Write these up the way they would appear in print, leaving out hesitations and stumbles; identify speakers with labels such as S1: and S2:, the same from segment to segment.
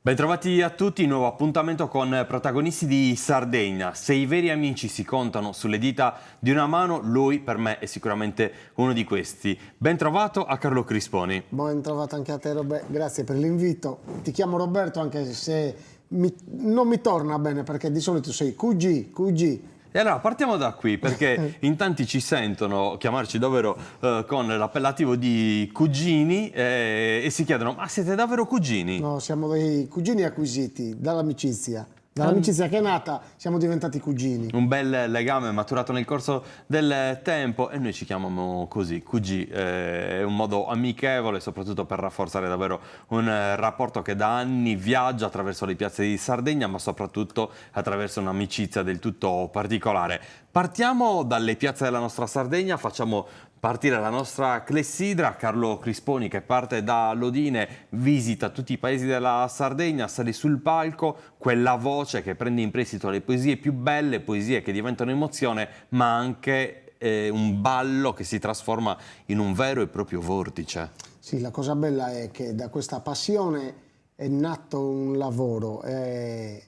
S1: Bentrovati a tutti, nuovo appuntamento con protagonisti di Sardegna. Se i veri amici si contano sulle dita di una mano, lui per me è sicuramente uno di questi. Ben trovato a Carlo Crisponi.
S2: Ben trovato anche a te, Roberto, grazie per l'invito. Ti chiamo Roberto anche se non mi torna bene perché di solito sei QG.
S1: E allora partiamo da qui, perché in tanti ci sentono chiamarci davvero con l'appellativo di cugini e si chiedono: ma siete davvero cugini?
S2: No, siamo dei cugini acquisiti dall'amicizia. Dall'amicizia che è nata siamo diventati cugini.
S1: Un bel legame maturato nel corso del tempo e noi ci chiamiamo così, QG, è un modo amichevole soprattutto per rafforzare davvero un rapporto che da anni viaggia attraverso le piazze di Sardegna, ma soprattutto attraverso un'amicizia del tutto particolare. Partiamo dalle piazze della nostra Sardegna, facciamo partire la nostra clessidra. Carlo Crisponi, che parte da Lodine, visita tutti i paesi della Sardegna, sale sul palco, quella voce che prende in prestito le poesie più belle, poesie che diventano emozione, ma anche un ballo che si trasforma in un vero e proprio vortice.
S2: Sì, la cosa bella è che da questa passione è nato un lavoro, è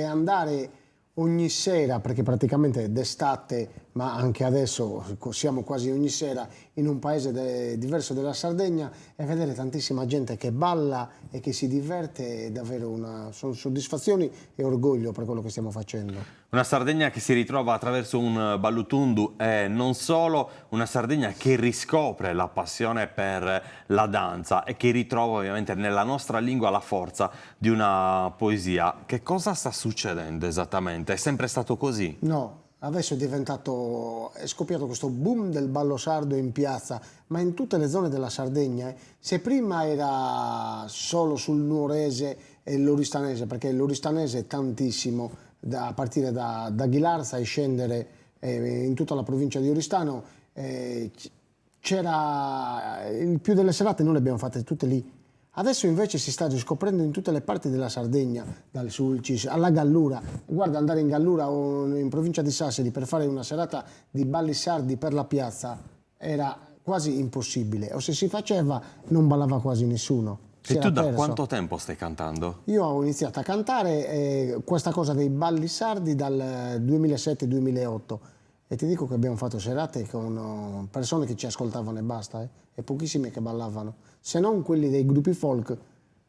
S2: andare ogni sera, perché praticamente d'estate, ma anche adesso siamo quasi ogni sera in un paese diverso della Sardegna, e vedere tantissima gente che balla e che si diverte è davvero sono soddisfazioni e orgoglio per quello che stiamo facendo.
S1: Una Sardegna che si ritrova attraverso un ballutundu e non solo, una Sardegna che riscopre la passione per la danza e che ritrova ovviamente nella nostra lingua la forza di una poesia. Che cosa sta succedendo esattamente? È sempre stato così?
S2: No, adesso è scoppiato questo boom del ballo sardo in piazza, ma in tutte le zone della Sardegna. Se prima era solo sul nuorese e l'oristanese, perché l'oristanese è tantissimo, a partire da Ghilarza e scendere in tutta la provincia di Oristano, c'era il più delle serate, noi le abbiamo fatte tutte lì. Adesso invece si sta riscoprendo in tutte le parti della Sardegna, dal Sulcis alla Gallura. Guarda, andare in Gallura o in provincia di Sassari per fare una serata di balli sardi per la piazza era quasi impossibile, o se si faceva non ballava quasi nessuno.
S1: E tu da quanto tempo stai cantando?
S2: Io ho iniziato a cantare questa cosa dei balli sardi dal 2007-2008 e ti dico che abbiamo fatto serate con persone che ci ascoltavano e basta, e pochissime che ballavano, se non quelli dei gruppi folk.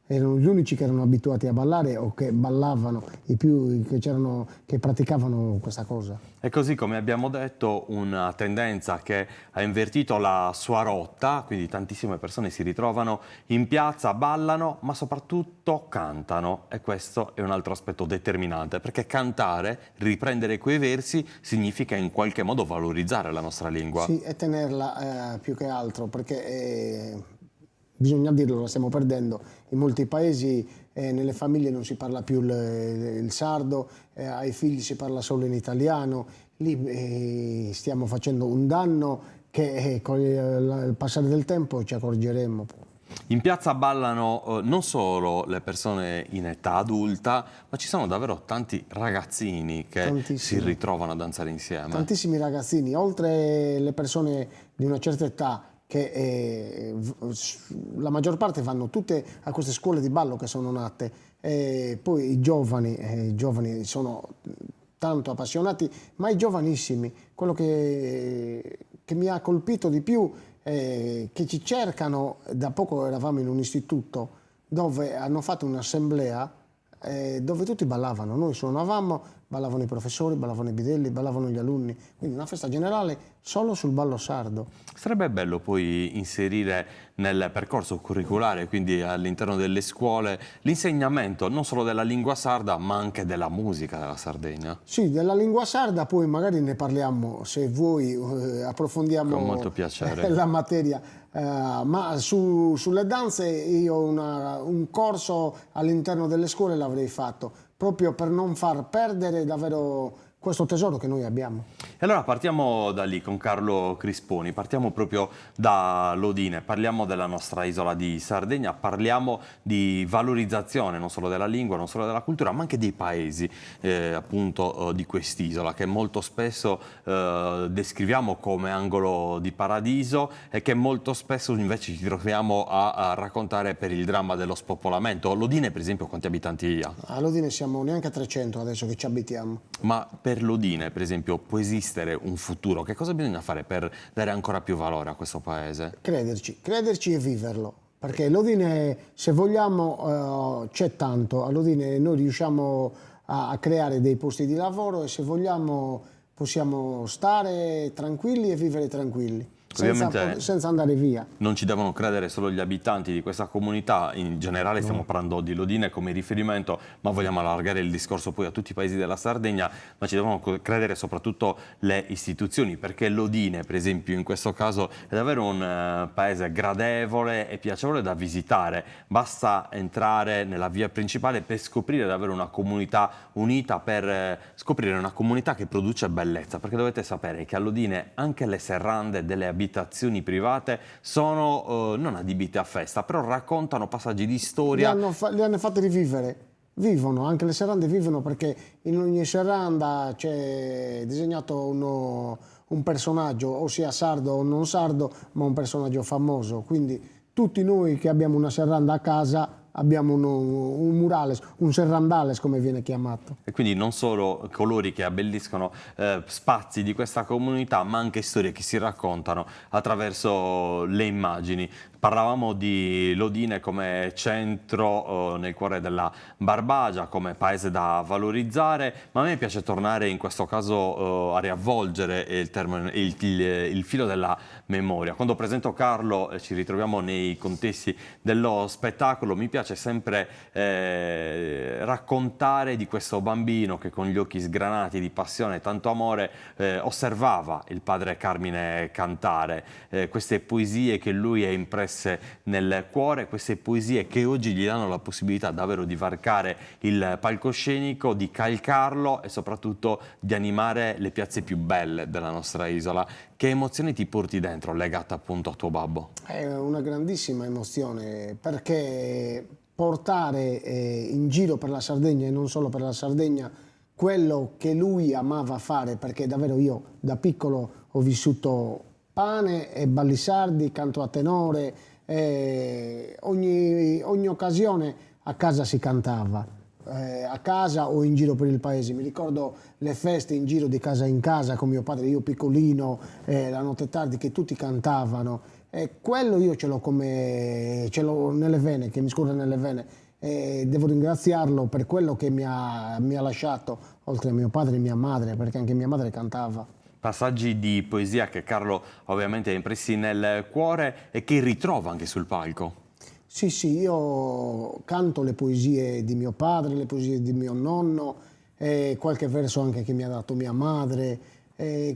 S2: Erano gli unici che erano abituati a ballare o che ballavano, i più che praticavano questa cosa.
S1: E così, come abbiamo detto, una tendenza che ha invertito la sua rotta, quindi tantissime persone si ritrovano in piazza, ballano, ma soprattutto cantano. E questo è un altro aspetto determinante, perché cantare, riprendere quei versi, significa in qualche modo valorizzare la nostra lingua.
S2: Sì, e tenerla più che altro, perché bisogna dirlo, la stiamo perdendo. In molti paesi nelle famiglie non si parla più il sardo, ai figli si parla solo in italiano. Lì stiamo facendo un danno che con il passare del tempo ci accorgeremo.
S1: In piazza ballano non solo le persone in età adulta, ma ci sono davvero tanti ragazzini che si ritrovano a danzare insieme.
S2: Tantissimi ragazzini, oltre le persone di una certa età, che la maggior parte vanno tutte a queste scuole di ballo che sono nate, e poi i giovani sono tanto appassionati, ma i giovanissimi, quello che mi ha colpito di più è che ci cercano. Da poco eravamo in un istituto dove hanno fatto un'assemblea dove tutti ballavano, noi suonavamo, ballavano i professori, ballavano i bidelli, ballavano gli alunni, quindi una festa generale solo sul ballo sardo.
S1: Sarebbe bello poi inserire nel percorso curriculare, quindi all'interno delle scuole, l'insegnamento non solo della lingua sarda, ma anche della musica della Sardegna.
S2: Sì, della lingua sarda poi magari ne parliamo, se vuoi approfondiamo
S1: con molto piacere
S2: la materia. Ma sulle danze io un corso all'interno delle scuole l'avrei fatto, proprio per non far perdere davvero questo tesoro che noi abbiamo.
S1: E allora partiamo da lì con Carlo Crisponi, partiamo proprio da Lodine, parliamo della nostra isola di Sardegna, parliamo di valorizzazione non solo della lingua, non solo della cultura, ma anche dei paesi appunto di quest'isola che molto spesso descriviamo come angolo di paradiso e che molto spesso invece ci troviamo a raccontare per il dramma dello spopolamento. Lodine per esempio quanti abitanti ha?
S2: A Lodine siamo neanche a 300 adesso che ci abitiamo.
S1: Ma per Lodine, per esempio, può esistere un futuro? Che cosa bisogna fare per dare ancora più valore a questo paese?
S2: Crederci e viverlo. Perché Lodine, se vogliamo, c'è tanto. A Lodine noi riusciamo a creare dei posti di lavoro e se vogliamo possiamo stare tranquilli e vivere tranquilli. Senza andare via.
S1: Non ci devono credere solo gli abitanti di questa comunità, in generale stiamo parlando di Lodine come riferimento, ma vogliamo allargare il discorso poi a tutti i paesi della Sardegna, ma ci devono credere soprattutto le istituzioni, perché Lodine per esempio in questo caso è davvero un paese gradevole e piacevole da visitare, basta entrare nella via principale per scoprire davvero una comunità unita, per scoprire una comunità che produce bellezza, perché dovete sapere che a Lodine anche le serrande delle abitazioni private sono non adibite a festa, però raccontano passaggi di storia.
S2: Le hanno fatte rivivere, vivono, anche le serrande vivono perché in ogni serranda c'è disegnato un personaggio, o sia sardo o non sardo, ma un personaggio famoso, quindi tutti noi che abbiamo una serranda a casa abbiamo un murales, un serrandales come viene chiamato.
S1: E quindi non solo colori che abbelliscono spazi di questa comunità, ma anche storie che si raccontano attraverso le immagini. Parlavamo di Lodine come centro nel cuore della Barbagia, come paese da valorizzare, ma a me piace tornare in questo caso a riavvolgere il filo della memoria. Quando presento Carlo ci ritroviamo nei contesti dello spettacolo, mi piace sempre raccontare di questo bambino che con gli occhi sgranati di passione e tanto amore osservava il padre Carmine cantare, queste poesie che lui ha impresso nel cuore, queste poesie che oggi gli danno la possibilità davvero di varcare il palcoscenico, di calcarlo e soprattutto di animare le piazze più belle della nostra isola. Che emozioni ti porti dentro legata appunto a tuo babbo?
S2: È una grandissima emozione perché portare in giro per la Sardegna e non solo per la Sardegna quello che lui amava fare, perché davvero io da piccolo ho vissuto pane e balli sardi, canto a tenore, ogni occasione a casa si cantava, a casa o in giro per il paese. Mi ricordo le feste in giro di casa in casa con mio padre, io piccolino, la notte tardi che tutti cantavano. Quello io ce l'ho nelle vene, che mi scorre nelle vene. Devo ringraziarlo per quello che mi ha lasciato, oltre a mio padre e mia madre, perché anche mia madre cantava.
S1: Passaggi di poesia che Carlo ovviamente ha impressi nel cuore e che ritrova anche sul palco.
S2: Sì, io canto le poesie di mio padre, le poesie di mio nonno, qualche verso anche che mi ha dato mia madre.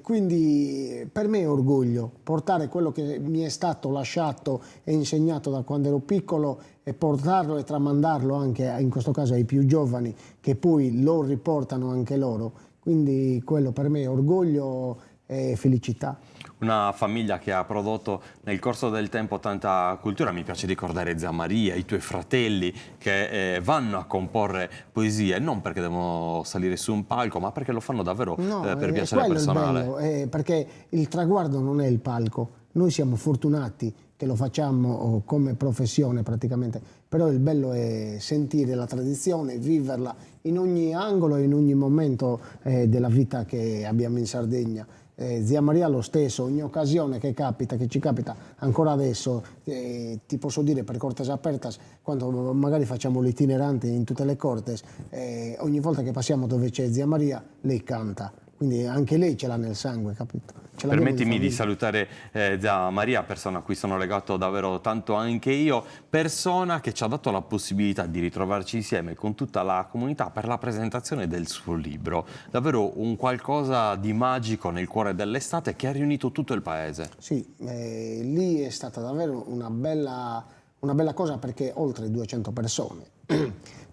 S2: Quindi per me è orgoglio portare quello che mi è stato lasciato e insegnato da quando ero piccolo e portarlo e tramandarlo anche in questo caso ai più giovani che poi lo riportano anche loro. Quindi quello per me è orgoglio e felicità.
S1: Una famiglia che ha prodotto nel corso del tempo tanta cultura, mi piace ricordare zia Maria, i tuoi fratelli che vanno a comporre poesie, non perché devono salire su un palco, ma perché lo fanno davvero per piacere personale.
S2: È bello, perché il traguardo non è il palco, noi siamo fortunati che lo facciamo come professione praticamente, però il bello è sentire la tradizione, viverla in ogni angolo e in ogni momento della vita che abbiamo in Sardegna. Zia Maria lo stesso, ogni occasione che ci capita ancora adesso, ti posso dire per Cortes Apertas, quando magari facciamo l'itinerante in tutte le Cortes, ogni volta che passiamo dove c'è Zia Maria, lei canta. Quindi anche lei ce l'ha nel sangue, capito?
S1: Permettimi di salutare zia Maria, persona a cui sono legato davvero tanto anche io, persona che ci ha dato la possibilità di ritrovarci insieme con tutta la comunità per la presentazione del suo libro. Davvero un qualcosa di magico nel cuore dell'estate che ha riunito tutto il paese.
S2: Sì, lì è stata davvero una bella una bella cosa perché oltre 200 persone,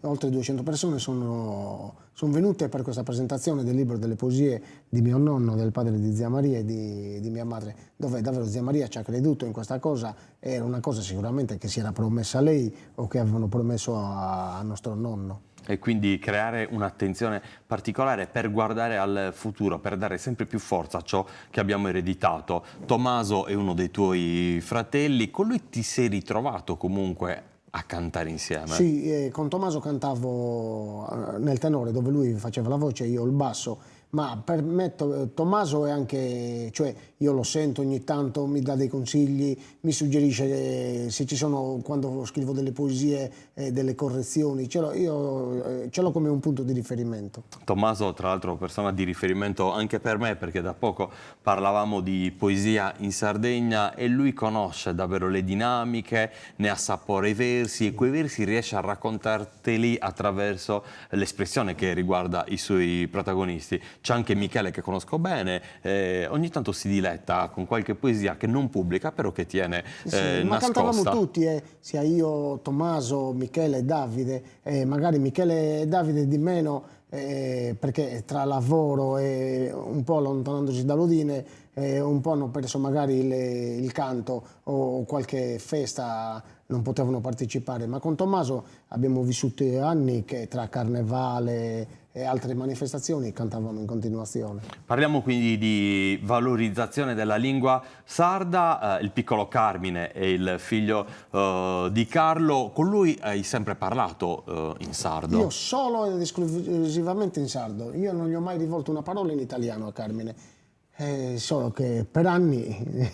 S2: oltre 200 persone sono venute per questa presentazione del libro delle poesie di mio nonno, del padre di zia Maria e di mia madre, dove davvero zia Maria ci ha creduto in questa cosa. Era una cosa sicuramente che si era promessa a lei o che avevano promesso a nostro nonno.
S1: E quindi creare un'attenzione particolare per guardare al futuro, per dare sempre più forza a ciò che abbiamo ereditato. Tommaso è uno dei tuoi fratelli, con lui ti sei ritrovato comunque a cantare insieme?
S2: Sì, con Tommaso cantavo nel tenore, dove lui faceva la voce e io il basso, ma per me Tommaso è anche, cioè io lo sento ogni tanto, mi dà dei consigli, mi suggerisce se ci sono, quando scrivo delle poesie, delle correzioni, io ce l'ho come un punto di riferimento.
S1: Tommaso, tra l'altro, persona di riferimento anche per me, perché da poco parlavamo di poesia in Sardegna e lui conosce davvero le dinamiche, ne assapora i versi e quei versi riesce a raccontarteli attraverso l'espressione che riguarda i suoi protagonisti. C'è anche Michele, che conosco bene, ogni tanto si diletta con qualche poesia che non pubblica, però che tiene
S2: ma
S1: nascosta.
S2: cantavamo tutti, sia io, Tommaso, Michele e Davide, magari Michele e Davide di meno, perché tra lavoro e un po' allontanandosi dall'Udine, un po' hanno perso magari il canto o qualche festa non potevano partecipare, ma con Tommaso abbiamo vissuto anni che tra carnevale e altre manifestazioni cantavamo in continuazione.
S1: Parliamo quindi di valorizzazione della lingua sarda. Il piccolo Carmine è il figlio di Carlo, con lui hai sempre parlato in sardo?
S2: Io solo ed esclusivamente in sardo, io non gli ho mai rivolto una parola in italiano a Carmine. Solo che per anni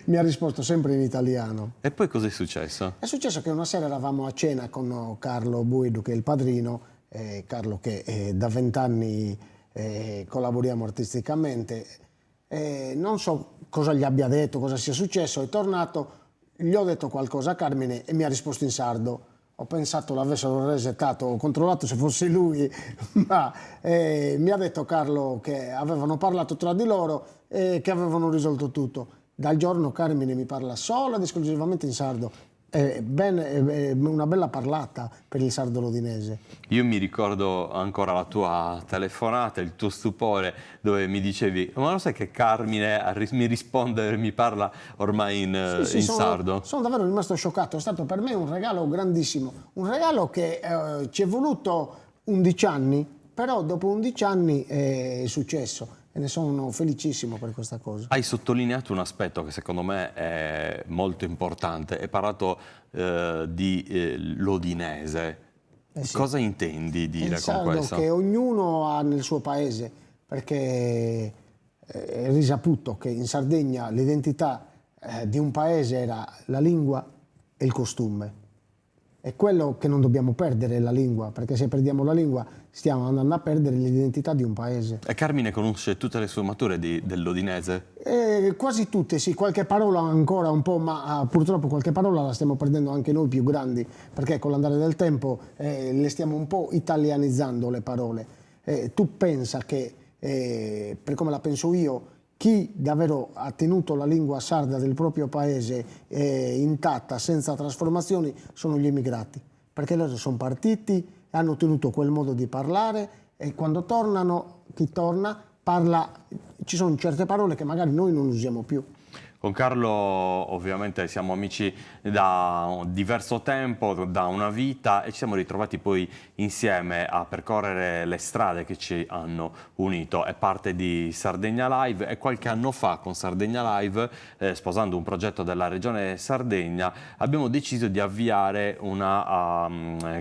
S2: mi ha risposto sempre in italiano.
S1: E poi cosa è successo?
S2: È successo che una sera eravamo a cena con Carlo Buidu, che è il padrino, Carlo che da 20 anni collaboriamo artisticamente. Non so cosa gli abbia detto, cosa sia successo, è tornato, gli ho detto qualcosa a Carmine e mi ha risposto in sardo. Ho pensato l'avessero resettato, ho controllato se fosse lui, ma mi ha detto Carlo che avevano parlato tra di loro e che avevano risolto tutto. Dal giorno Carmine mi parla solo ed esclusivamente in sardo. Una bella parlata per il sardo lodinese.
S1: Io mi ricordo ancora la tua telefonata, il tuo stupore, dove mi dicevi: ma lo sai che Carmine mi risponde, mi parla ormai in sardo?
S2: Sono davvero rimasto scioccato, è stato per me un regalo grandissimo, un regalo che ci è voluto 11 anni, però dopo 11 anni è successo. E ne sono felicissimo per questa cosa.
S1: Hai sottolineato un aspetto che secondo me è molto importante, hai parlato di lodinese.
S2: Sì.
S1: Cosa intendi dire con questo?
S2: Che ognuno ha nel suo paese, perché è risaputo che in Sardegna l'identità di un paese era la lingua e il costume. È quello che non dobbiamo perdere, la lingua, perché se perdiamo la lingua stiamo andando a perdere l'identità di un paese.
S1: E Carmine conosce tutte le sfumature del lodinese?
S2: Quasi tutte, sì, qualche parola ancora un po', ma purtroppo qualche parola la stiamo perdendo anche noi più grandi, perché con l'andare del tempo le stiamo un po' italianizzando le parole. Tu pensa che, per come la penso io, chi davvero ha tenuto la lingua sarda del proprio paese intatta, senza trasformazioni, sono gli emigrati, perché loro sono partiti e hanno tenuto quel modo di parlare e quando tornano, chi torna parla, ci sono certe parole che magari noi non usiamo più.
S1: Con Carlo ovviamente siamo amici da diverso tempo, da una vita, e ci siamo ritrovati poi insieme a percorrere le strade che ci hanno unito. È parte di Sardegna Live e qualche anno fa con Sardegna Live, sposando un progetto della Regione Sardegna, abbiamo deciso di avviare una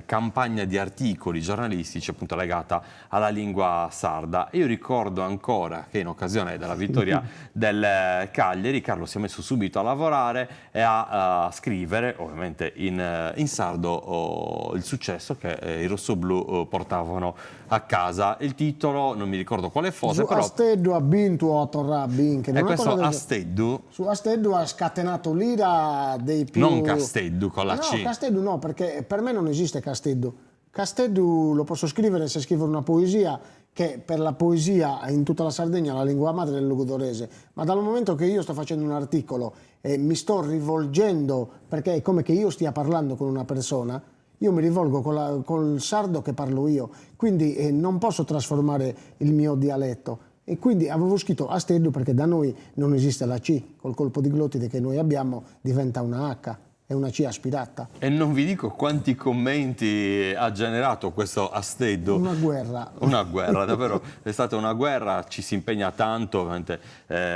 S1: campagna di articoli giornalistici appunto legata alla lingua sarda. Io ricordo ancora che in occasione della vittoria del Cagliari, Carlo si è messo subito a lavorare e a scrivere, ovviamente in sardo, il successo che i rossoblù portavano a casa. Il titolo, non mi ricordo quale fosse, però...
S2: Asteddu ha vinto a Torrabin.
S1: E questo Asteddu?
S2: Su Asteddu ha scatenato l'ira dei più...
S1: Non Casteddu con la C.
S2: No, Casteddu no, perché per me non esiste Casteddu. Casteddu lo posso scrivere se scrivo una poesia, che per la poesia in tutta la Sardegna la lingua madre è il logudorese, ma dal momento che io sto facendo un articolo e mi sto rivolgendo, perché è come che io stia parlando con una persona, io mi rivolgo col sardo che parlo io, quindi non posso trasformare il mio dialetto. E quindi avevo scritto Asteddu perché da noi non esiste la C, col colpo di glottide che noi abbiamo diventa una H, è una C aspirata.
S1: E non vi dico quanti commenti ha generato questo Asteddu.
S2: Una guerra.
S1: Una guerra, davvero è stata una guerra, ci si impegna tanto, ovviamente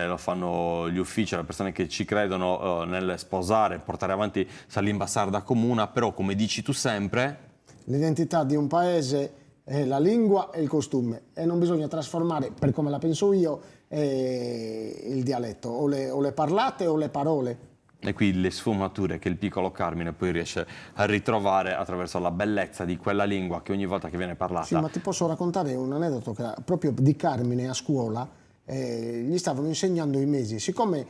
S1: lo fanno gli uffici, le persone che ci credono nel sposare, portare avanti questa lingua sarda comune, però come dici tu sempre...
S2: L'identità di un paese è la lingua e il costume e non bisogna trasformare, per come la penso io, il dialetto, o le parlate o le parole.
S1: E qui le sfumature che il piccolo Carmine poi riesce a ritrovare attraverso la bellezza di quella lingua che ogni volta che viene parlata...
S2: Sì, ma ti posso raccontare un aneddoto che proprio di Carmine a scuola gli stavano insegnando i mesi. Siccome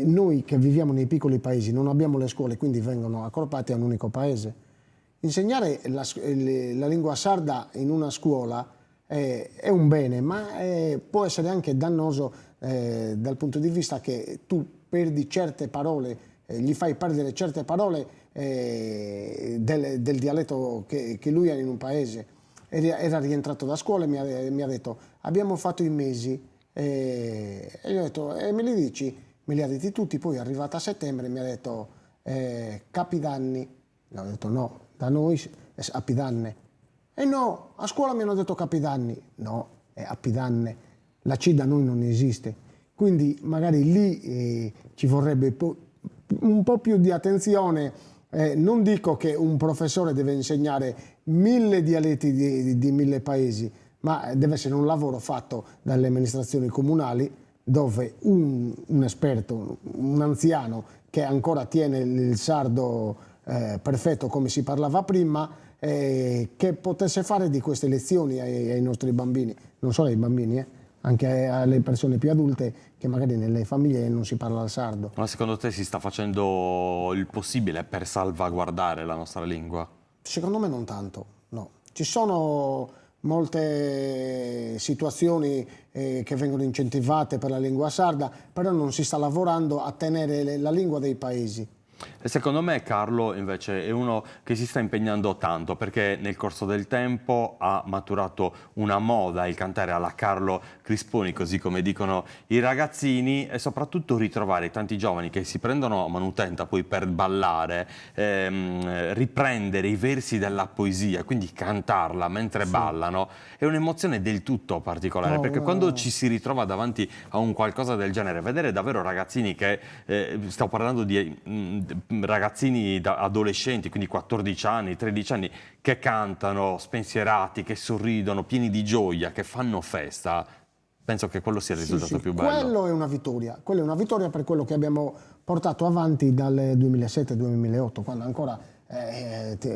S2: noi che viviamo nei piccoli paesi non abbiamo le scuole, quindi vengono accorpati a un unico paese, insegnare la lingua sarda in una scuola è un bene, ma può essere anche dannoso dal punto di vista che tu perdi certe parole, gli fai perdere certe parole del dialetto che lui ha in un paese. Era rientrato da scuola e mi ha detto abbiamo fatto i mesi e gli ho detto e me li dici? Me li ha detti tutti, poi è arrivata a settembre e mi ha detto capidanni. Ho detto no, da noi è apidanne. E no, a scuola mi hanno detto capidanni. No, è apidanne. La C da noi non esiste. Quindi magari lì ci vorrebbe un po' più di attenzione. Non dico che un professore deve insegnare 1000 dialetti di 1000 paesi, ma deve essere un lavoro fatto dalle amministrazioni comunali dove un esperto, un anziano che ancora tiene il sardo perfetto come si parlava prima, che potesse fare di queste lezioni ai nostri bambini, non solo ai bambini, anche alle persone più adulte che magari nelle famiglie non si parla il sardo.
S1: Ma secondo te si sta facendo il possibile per salvaguardare la nostra lingua?
S2: Secondo me non tanto, no. Ci sono molte situazioni che vengono incentivate per la lingua sarda, però non si sta lavorando a tenere la lingua dei paesi.
S1: E secondo me Carlo invece è uno che si sta impegnando tanto perché nel corso del tempo ha maturato una moda, il cantare alla Carlo Crisponi, così come dicono i ragazzini, e soprattutto ritrovare tanti giovani che si prendono a manutenta poi per ballare, riprendere i versi della poesia, quindi cantarla mentre ballano, è un'emozione del tutto particolare, perché quando ci si ritrova davanti a un qualcosa del genere, vedere davvero ragazzini che, stiamo parlando di ragazzini adolescenti, quindi 14 anni, 13 anni, che cantano spensierati, che sorridono, pieni di gioia, che fanno festa, penso che quello sia il risultato più bello.
S2: Quello è una vittoria per quello che abbiamo portato avanti dal 2007-2008, quando ancora,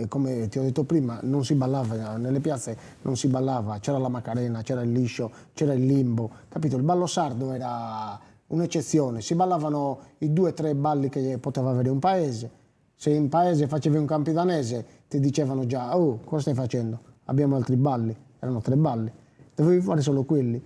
S2: come ti ho detto prima, non si ballava, nelle piazze non si ballava, c'era la Macarena, c'era il liscio, c'era il limbo, capito? Il ballo sardo era un'eccezione, si ballavano i 2 o 3 balli che poteva avere un paese. Se in paese facevi un campidanese ti dicevano già oh, cosa stai facendo? Abbiamo altri balli, erano 3 balli, dovevi fare solo quelli.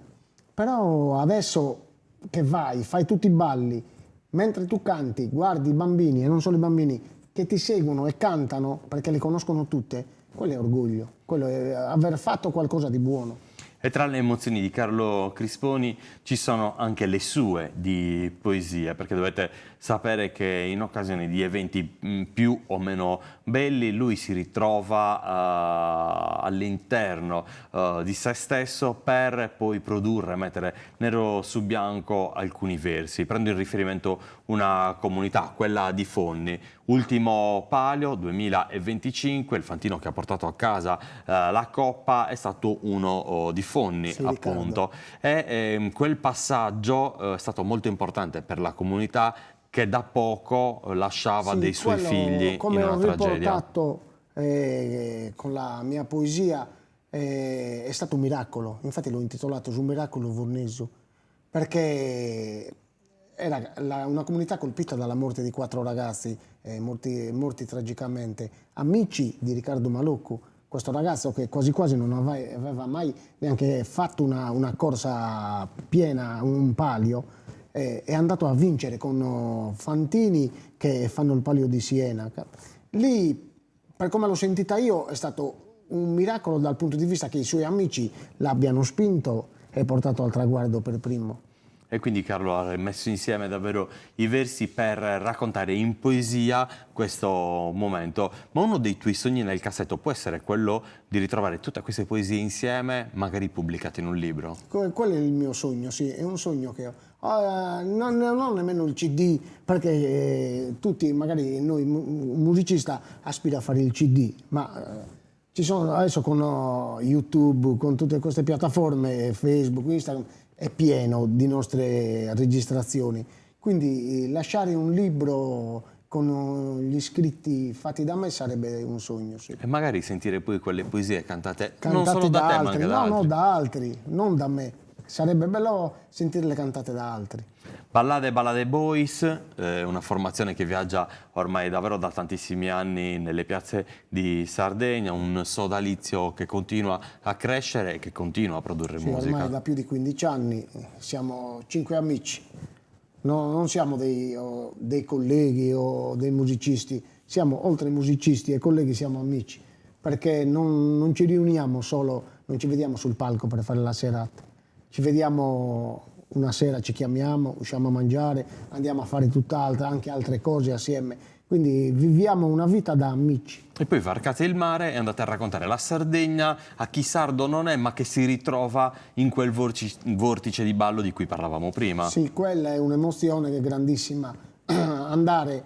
S2: Però adesso che fai tutti i balli, mentre tu canti, guardi i bambini, e non solo i bambini, che ti seguono e cantano perché le conoscono tutte, quello è orgoglio, quello è aver fatto qualcosa di buono.
S1: E tra le emozioni di Carlo Crisponi ci sono anche le sue di poesia, perché dovete sapere che in occasione di eventi più o meno belli lui si ritrova all'interno di se stesso per poi produrre, mettere nero su bianco alcuni versi. Prendo in riferimento una comunità, quella di Fonni. Ultimo Palio 2025, il fantino che ha portato a casa la coppa è stato uno di Fonni, sì, appunto. E quel passaggio è stato molto importante per la comunità che da poco lasciava dei suoi figli in una tragedia.
S2: Come ho riportato con la mia poesia, è stato un miracolo. Infatti l'ho intitolato Su miracolo Vorneso, perché era una comunità colpita dalla morte di 4 ragazzi morti tragicamente, amici di Riccardo Malocco, questo ragazzo che quasi quasi non aveva mai neanche fatto una corsa piena, un palio, è andato a vincere con Fantini che fanno il palio di Siena. Lì, per come l'ho sentita io, è stato un miracolo dal punto di vista che i suoi amici l'abbiano spinto e portato al traguardo per primo.
S1: E quindi Carlo ha messo insieme davvero i versi per raccontare in poesia questo momento. Ma uno dei tuoi sogni nel cassetto può essere quello di ritrovare tutte queste poesie insieme, magari pubblicate in un libro?
S2: Quello è il mio sogno, sì, è un sogno che ho. Non ho nemmeno il CD, perché tutti, magari noi, un musicista aspira a fare il CD, ma ci sono adesso con YouTube, con tutte queste piattaforme, Facebook, Instagram, è pieno di nostre registrazioni. Quindi lasciare un libro con gli scritti fatti da me sarebbe un sogno, sì.
S1: E magari sentire poi quelle poesie cantate non
S2: Cantate
S1: solo da te, ma
S2: altri,
S1: anche da altri.
S2: no, da altri, non da me. Sarebbe bello sentirle cantate da altri.
S1: Ballade Boys, una formazione che viaggia ormai davvero da tantissimi anni nelle piazze di Sardegna, un sodalizio che continua a crescere e che continua a produrre
S2: Sì,
S1: musica.
S2: ormai da più di 15 anni siamo 5 amici, non siamo dei colleghi o dei musicisti, siamo oltre musicisti e colleghi, siamo amici, perché non ci riuniamo solo, non ci vediamo sul palco per fare la serata, ci vediamo una sera, ci chiamiamo, usciamo a mangiare, andiamo a fare tutt'altro, anche altre cose assieme, quindi viviamo una vita da amici.
S1: E poi varcate il mare e andate a raccontare la Sardegna a chi sardo non è, ma che si ritrova in quel vortice di ballo di cui parlavamo prima.
S2: Sì, quella è un'emozione che è grandissima, andare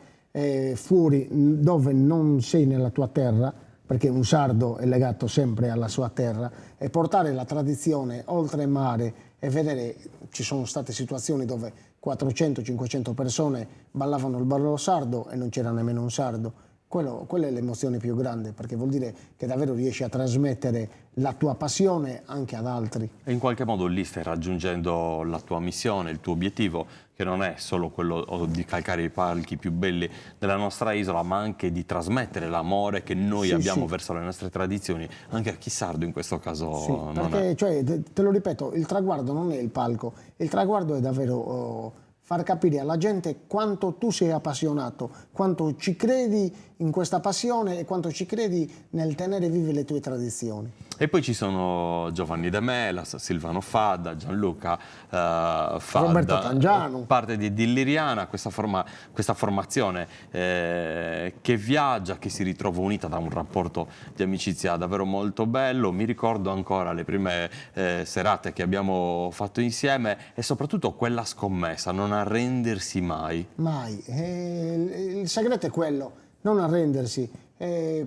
S2: fuori dove non sei nella tua terra, perché un sardo è legato sempre alla sua terra, e portare la tradizione oltre mare e vedere, ci sono state situazioni dove 400-500 persone ballavano il ballo sardo e non c'era nemmeno un sardo. Quella è l'emozione più grande, perché vuol dire che davvero riesci a trasmettere la tua passione anche ad altri.
S1: E in qualche modo lì stai raggiungendo la tua missione, il tuo obiettivo, che non è solo quello di calcare i palchi più belli della nostra isola, ma anche di trasmettere l'amore che noi abbiamo verso le nostre tradizioni, anche a chi sardo in questo caso
S2: sì,
S1: non
S2: perché,
S1: è.
S2: cioè, te lo ripeto, il traguardo non è il palco, il traguardo è davvero far capire alla gente quanto tu sei appassionato, quanto ci credi in questa passione e quanto ci credi nel tenere vive le tue tradizioni.
S1: E poi ci sono Giovanni De Melas, Silvano Fadda, Gianluca Fadda,
S2: Roberto Tangiano.
S1: Parte di Liriana, questa formazione che viaggia, che si ritrova unita da un rapporto di amicizia davvero molto bello. Mi ricordo ancora le prime serate che abbiamo fatto insieme e soprattutto quella scommessa, non arrendersi mai.
S2: Mai. Il segreto è quello, non arrendersi,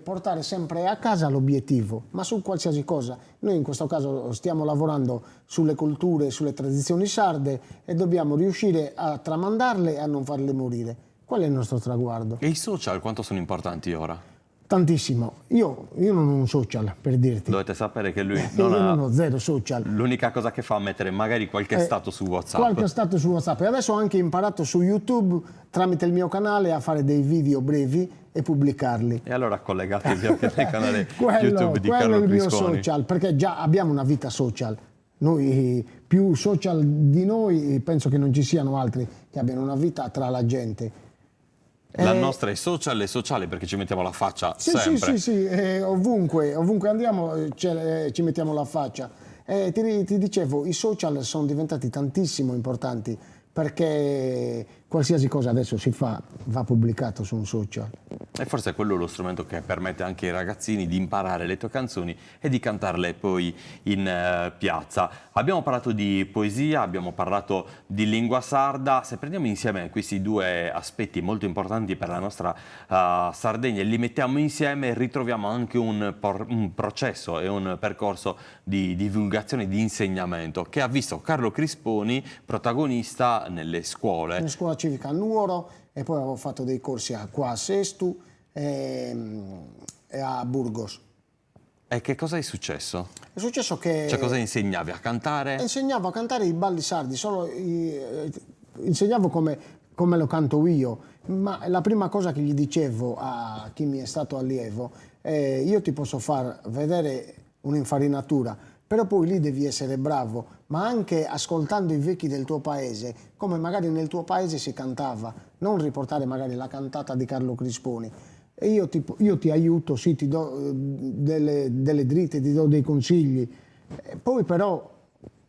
S2: portare sempre a casa l'obiettivo, ma su qualsiasi cosa. Noi in questo caso stiamo lavorando sulle culture, sulle tradizioni sarde e dobbiamo riuscire a tramandarle e a non farle morire. Quello è il nostro traguardo.
S1: E i social quanto sono importanti ora?
S2: Tantissimo. Io non ho un social, per dirti.
S1: Dovete sapere che lui
S2: Io non ho zero social.
S1: L'unica cosa che fa è mettere magari qualche stato su WhatsApp.
S2: Qualche stato su WhatsApp. E adesso ho anche imparato su YouTube, tramite il mio canale, a fare dei video brevi e pubblicarli.
S1: E allora collegatevi anche al canale YouTube di
S2: quello
S1: Carlo
S2: è il mio
S1: Crisconi.
S2: social, perché già abbiamo una vita social. Noi, più social di noi, penso che non ci siano altri che abbiano una vita tra la gente.
S1: La nostra è social e sociale perché ci mettiamo la faccia sempre.
S2: Sì, ovunque andiamo ci mettiamo la faccia. Ti dicevo, i social sono diventati tantissimo importanti perché qualsiasi cosa adesso si fa va pubblicato su un social.
S1: E forse è quello lo strumento che permette anche ai ragazzini di imparare le tue canzoni e di cantarle poi in piazza. Abbiamo parlato di poesia, abbiamo parlato di lingua sarda. Se prendiamo insieme questi due aspetti molto importanti per la nostra Sardegna e li mettiamo insieme, ritroviamo anche un processo e un percorso di divulgazione, di insegnamento che ha visto Carlo Crisconi protagonista nelle scuole.
S2: In scuola civica a Nuoro e poi avevo fatto dei corsi qua a Sestu e a Burgos.
S1: E che cosa è successo?
S2: È successo che...
S1: Cioè cosa insegnavi? A cantare?
S2: Insegnavo a cantare i balli sardi, insegnavo come come lo canto io, ma la prima cosa che gli dicevo a chi mi è stato allievo è: io ti posso far vedere un'infarinatura, però poi lì devi essere bravo, ma anche ascoltando i vecchi del tuo paese, come magari nel tuo paese si cantava, non riportare magari la cantata di Carlo Crisponi. E io ti aiuto, sì, ti do delle dritte, ti do dei consigli. Poi però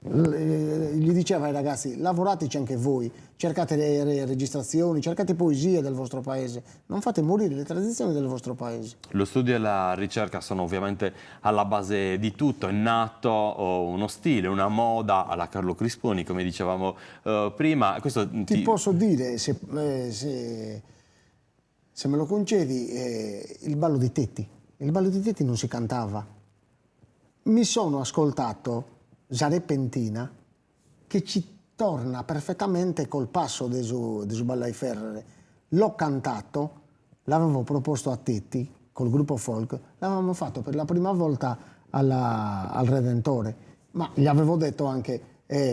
S2: gli diceva ai ragazzi: lavorateci anche voi, cercate le registrazioni, cercate poesie del vostro paese, non fate morire le tradizioni del vostro paese.
S1: Lo studio e la ricerca sono ovviamente alla base di tutto, è nato uno stile, una moda alla Carlo Crisponi, come dicevamo prima. Questo
S2: Ti posso dire, se me lo concedi, il ballo di Tetti. Il ballo di Tetti non si cantava. Mi sono ascoltato Zaré Pentina, che ci torna perfettamente col passo di su Ballai Ferrere. L'ho cantato, l'avevo proposto a Tetti, col gruppo folk, l'avevamo fatto per la prima volta al Redentore, ma gli avevo detto anche: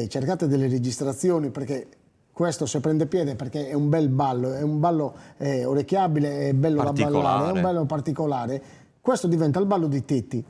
S2: cercate delle registrazioni, perché questo se prende piede, perché è un bel ballo, è un ballo orecchiabile, è bello da ballare, è un ballo particolare. Questo diventa il ballo di Tetti.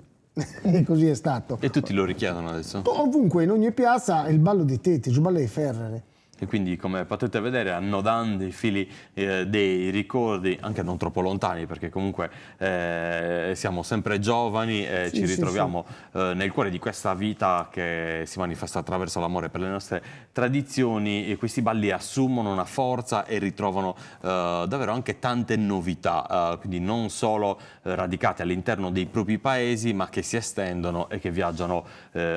S2: E così è stato.
S1: E tutti lo richiedono adesso?
S2: Ovunque, in ogni piazza, il ballo di Tetti, su Ballai Ferrere.
S1: E quindi, come potete vedere, annodando i fili dei ricordi, anche non troppo lontani, perché comunque siamo sempre giovani e
S2: Sì,
S1: ci
S2: sì,
S1: ritroviamo nel cuore di questa vita che si manifesta attraverso l'amore per le nostre tradizioni, e questi balli assumono una forza e ritrovano davvero anche tante novità, quindi non solo radicate all'interno dei propri paesi, ma che si estendono e che viaggiano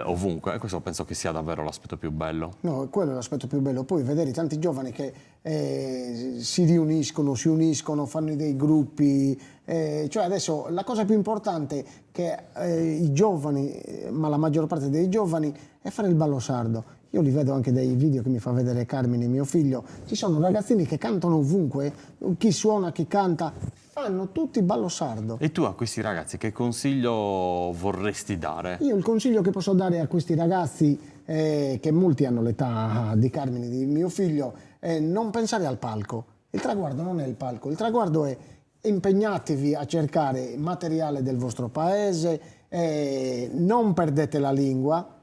S1: ovunque. E questo penso che sia davvero l'aspetto più bello.
S2: No, quello è l'aspetto più bello. Poi vedere tanti giovani che si si uniscono, fanno dei gruppi. Cioè adesso la cosa più importante che i giovani, ma la maggior parte dei giovani, è fare il ballo sardo. Io li vedo anche dai video che mi fa vedere Carmine, mio figlio. Ci sono ragazzini che cantano ovunque, chi suona, chi canta, fanno tutti ballo sardo.
S1: E tu a questi ragazzi che consiglio vorresti dare?
S2: Io il consiglio che posso dare a questi ragazzi, che molti hanno l'età di Carmine, di mio figlio, è non pensare al palco. Il traguardo non è il palco, il traguardo è: impegnatevi a cercare materiale del vostro paese, non perdete la lingua,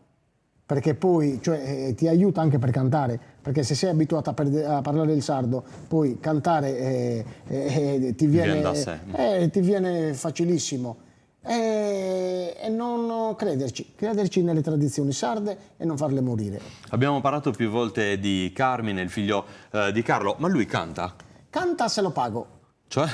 S2: perché poi ti aiuta anche per cantare, perché se sei abituato a parlare il sardo, poi cantare ti
S1: Viene da sé.
S2: ti viene facilissimo. E non crederci nelle tradizioni sarde e non farle morire.
S1: Abbiamo parlato più volte di Carmine, il figlio di Carlo, ma lui canta?
S2: Canta se lo pago.
S1: Cioè?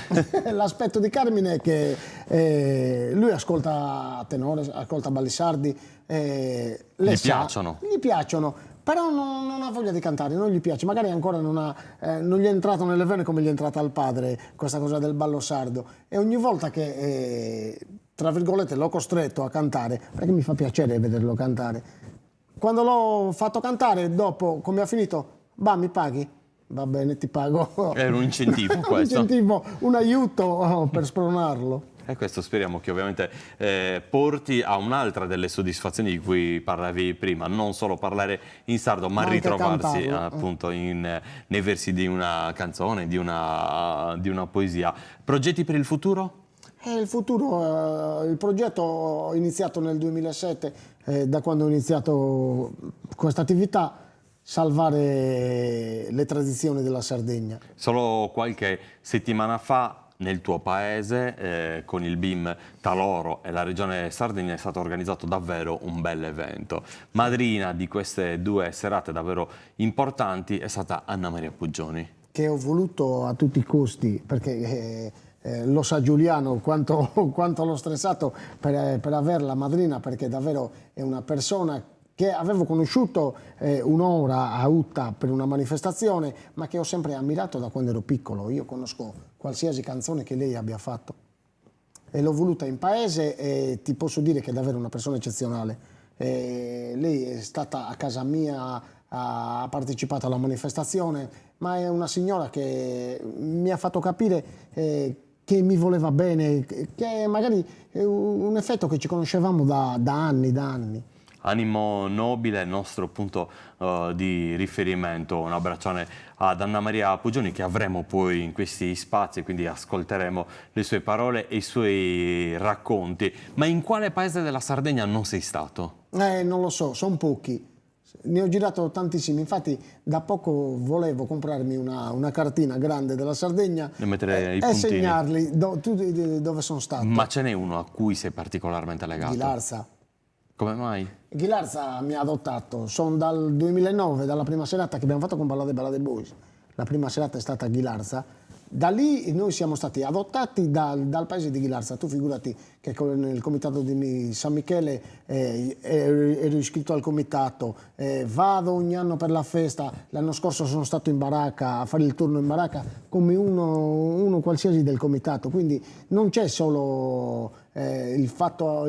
S2: L'aspetto di Carmine è che lui ascolta tenore, ascolta balli sardi,
S1: Gli piacciono?
S2: Gli piacciono, però non ha voglia di cantare, non gli piace, magari ancora non gli è entrato nelle vene come gli è entrata al padre questa cosa del ballo sardo, e ogni volta che tra virgolette l'ho costretto a cantare, perché mi fa piacere vederlo cantare, quando l'ho fatto cantare, dopo come ha finito: "Bah, mi paghi?" "Va bene, ti pago."
S1: Era un incentivo
S2: Un
S1: questo.
S2: incentivo, un aiuto per spronarlo.
S1: E questo speriamo che ovviamente porti a un'altra delle soddisfazioni di cui parlavi prima, non solo parlare in sardo, ma
S2: Ma anche
S1: ritrovarsi
S2: cantarlo.
S1: appunto nei versi di una canzone, di una poesia. Progetti per il futuro?
S2: Il futuro, il progetto ho iniziato nel 2007, da quando ho iniziato questa attività, salvare le tradizioni della Sardegna.
S1: Solo qualche settimana fa nel tuo paese, con il BIM Taloro e la Regione Sardegna, è stato organizzato davvero un bel evento. Madrina di queste due serate davvero importanti è stata Anna Maria Puggioni.
S2: Che ho voluto a tutti i costi, perché lo sa Giuliano quanto l'ho stressato per averla madrina, perché davvero è una persona che avevo conosciuto un'ora a Utta per una manifestazione, ma che ho sempre ammirato da quando ero piccolo. Io conosco qualsiasi canzone che lei abbia fatto e l'ho voluta in paese, e ti posso dire che è davvero una persona eccezionale. Lei è stata a casa mia, ha partecipato alla manifestazione, ma è una signora che mi ha fatto capire che mi voleva bene, che magari è un effetto che ci conoscevamo da anni.
S1: animo nobile, il nostro punto di riferimento. Un abbraccione ad Anna Maria Pugioni, che avremo poi in questi spazi, quindi ascolteremo le sue parole e i suoi racconti. Ma in quale paese della Sardegna non sei stato?
S2: Non lo so, sono pochi. Ne ho girato tantissimi, infatti da poco volevo comprarmi una cartina grande della Sardegna
S1: E mettere i
S2: e
S1: puntini.
S2: segnarli dove sono stato.
S1: Ma ce n'è uno a cui sei particolarmente legato?
S2: Ghilarza.
S1: Come mai?
S2: Ghilarza mi ha adottato, sono dal 2009, dalla prima serata che abbiamo fatto con Ballade Ballade Boys. La prima serata è stata a Ghilarza. Da lì noi siamo stati adottati dal paese di Ghilarza. Tu figurati che nel comitato di San Michele ero iscritto al comitato, vado ogni anno per la festa. L'anno scorso sono stato in baracca a fare il turno in baracca come uno qualsiasi del comitato. Quindi non c'è solo il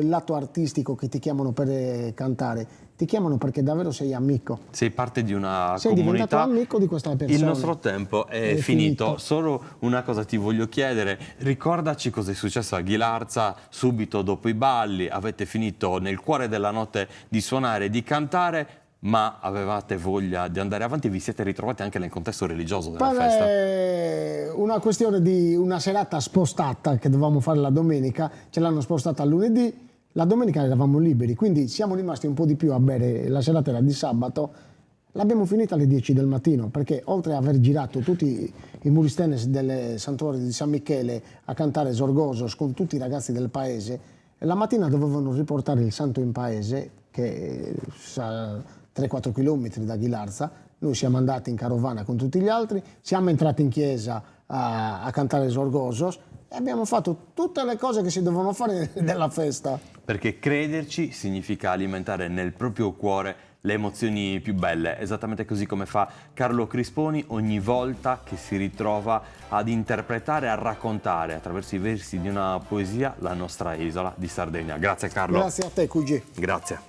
S2: lato artistico che ti chiamano per cantare. Ti chiamano perché davvero sei amico.
S1: Sei parte di una
S2: Sei
S1: comunità.
S2: diventato amico di questa persona.
S1: Il nostro tempo è finito. Solo una cosa ti voglio chiedere. Ricordaci cosa è successo a Ghilarza subito dopo i balli. Avete finito nel cuore della notte di suonare e di cantare, ma avevate voglia di andare avanti e vi siete ritrovati anche nel contesto religioso della festa.
S2: È una questione di una serata spostata che dovevamo fare la domenica, ce l'hanno spostata a lunedì. La domenica eravamo liberi, quindi siamo rimasti un po' di più a bere, la serata era di sabato, l'abbiamo finita alle 10 del mattino, perché oltre ad aver girato tutti i muristenes del santuario di San Michele a cantare Sorgosos con tutti i ragazzi del paese, la mattina dovevano riportare il santo in paese, che sa 3-4 km da Ghilarza. Noi siamo andati in carovana con tutti gli altri, siamo entrati in chiesa a cantare Sorgosos, e abbiamo fatto tutte le cose che si dovevano fare nella festa.
S1: Perché crederci significa alimentare nel proprio cuore le emozioni più belle, esattamente così come fa Carlo Crisponi ogni volta che si ritrova ad interpretare, a raccontare attraverso i versi di una poesia la nostra isola di Sardegna. Grazie Carlo.
S2: Grazie a te, QG.
S1: Grazie.